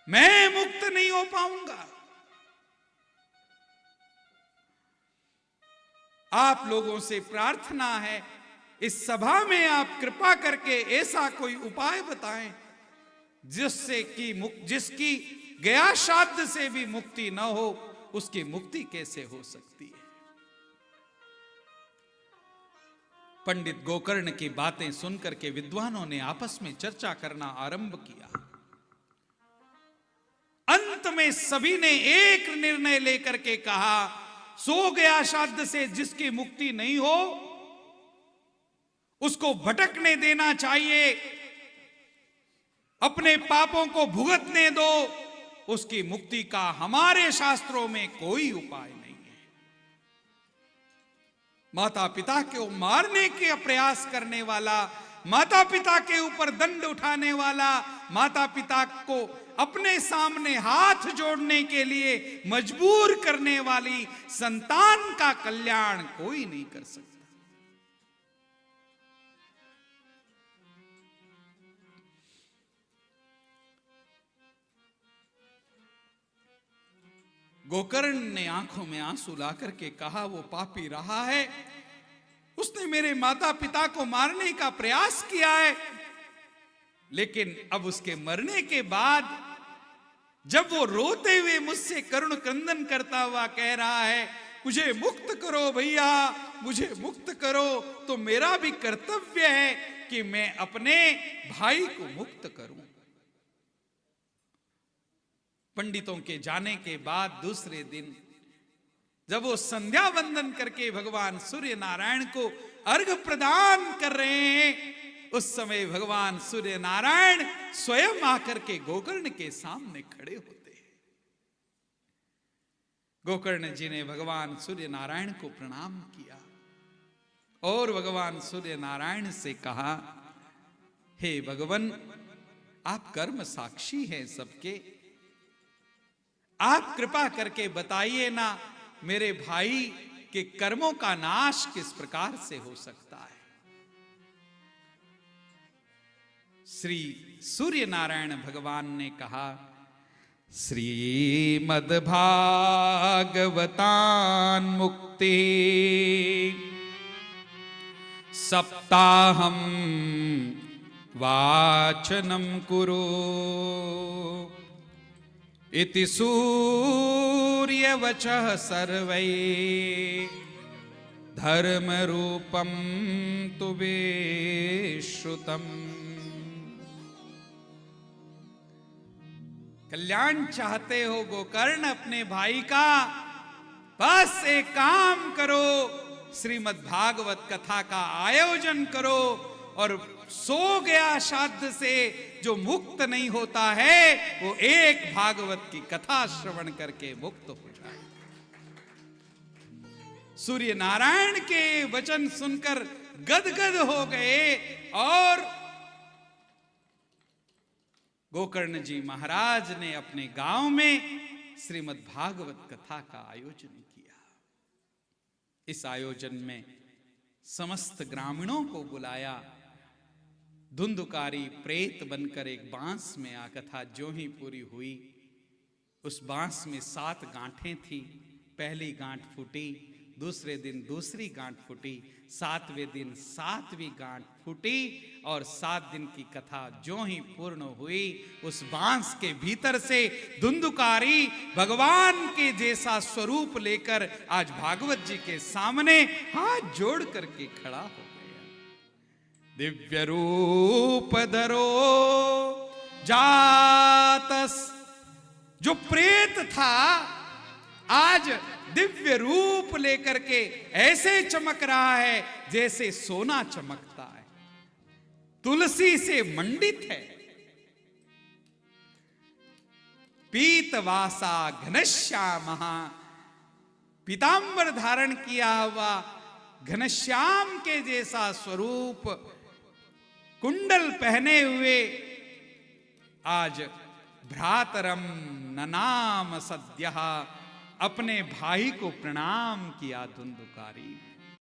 मैं मुक्त नहीं हो पाऊंगा। आप लोगों से प्रार्थना है, इस सभा में आप कृपा करके ऐसा कोई उपाय बताएं जिसकी गया श्राद्ध से भी मुक्ति न हो। उसकी मुक्ति कैसे हो सकती है? पंडित गोकर्ण की बातें सुनकर के विद्वानों ने आपस में चर्चा करना आरंभ किया। अंत में सभी ने एक निर्णय लेकर के कहा, सो गया श्राद्ध से जिसकी मुक्ति नहीं हो उसको भटकने देना चाहिए, अपने पापों को भुगतने दो। उसकी मुक्ति का हमारे शास्त्रों में कोई उपाय नहीं है। माता पिता को मारने के प्रयास करने वाला, माता पिता के ऊपर दंड उठाने वाला, माता पिता को अपने सामने हाथ जोड़ने के लिए मजबूर करने वाली संतान का कल्याण कोई नहीं कर सकता। गोकर्ण ने आंखों में आंसू लाकर के कहा, वो पापी रहा है, उसने मेरे माता पिता को मारने का प्रयास किया है, लेकिन अब उसके मरने के बाद जब वो रोते हुए मुझसे करुण क्रंदन करता हुआ कह रहा है, मुझे मुक्त करो भैया, मुझे मुक्त करो, तो मेरा भी कर्तव्य है कि मैं अपने भाई को मुक्त करूं। पंडितों के जाने के बाद दूसरे दिन जब वो संध्या वंदन करके भगवान सूर्य नारायण को अर्घ प्रदान कर रहे हैं, उस समय भगवान सूर्य नारायण स्वयं आकर के गोकर्ण के सामने खड़े होते हैं। गोकर्ण जी ने भगवान सूर्य नारायण को प्रणाम किया और भगवान सूर्य नारायण से कहा, हे भगवान, आप कर्म साक्षी हैं सबके, आप कृपा करके बताइए ना, मेरे भाई के कर्मों का नाश किस प्रकार से हो सकता है। श्री सूर्य नारायण भगवान ने कहा, श्रीमद्भागवतान मुक्ति सप्ताहम वाचनम कुरु इति सूर्यवचः सर्वै धर्म रूपम तुवे श्रुतम। कल्याण चाहते हो गोकर्ण अपने भाई का, बस एक काम करो, श्रीमद् भागवत कथा का आयोजन करो और सो गया श्राद्ध से जो मुक्त नहीं होता है वो एक भागवत की कथा श्रवण करके मुक्त हो जाए। सूर्य नारायण के वचन सुनकर गदगद हो गए और गोकर्ण जी महाराज ने अपने गांव में श्रीमद् भागवत कथा का आयोजन किया। इस आयोजन में समस्त ग्रामीणों को बुलाया। धुंधुकारी प्रेत बनकर एक बांस में आ कथा जो ही पूरी हुई, उस बांस में 7 गांठें थी। पहली गांठ फूटी, दूसरे दिन दूसरी गांठ फूटी, 7वें दिन 7वीं गांठ फूटी और 7 दिन की कथा जो ही पूर्ण हुई, उस बांस के भीतर से धुंधुकारी भगवान के जैसा स्वरूप लेकर आज भागवत जी के सामने हाथ जोड़ करके खड़ा हो गया। दिव्य रूप धरो जातस, जो प्रेत था आज दिव्य रूप लेकर के ऐसे चमक रहा है जैसे सोना चमकता है, तुलसी से मंडित है। पीतवासा घनश्याम, पीतांबर धारण किया हुआ घनश्याम के जैसा स्वरूप, कुंडल पहने हुए आज भ्रातरम ननाम सद्यः, अपने भाई को प्रणाम किया धुंधुकारी।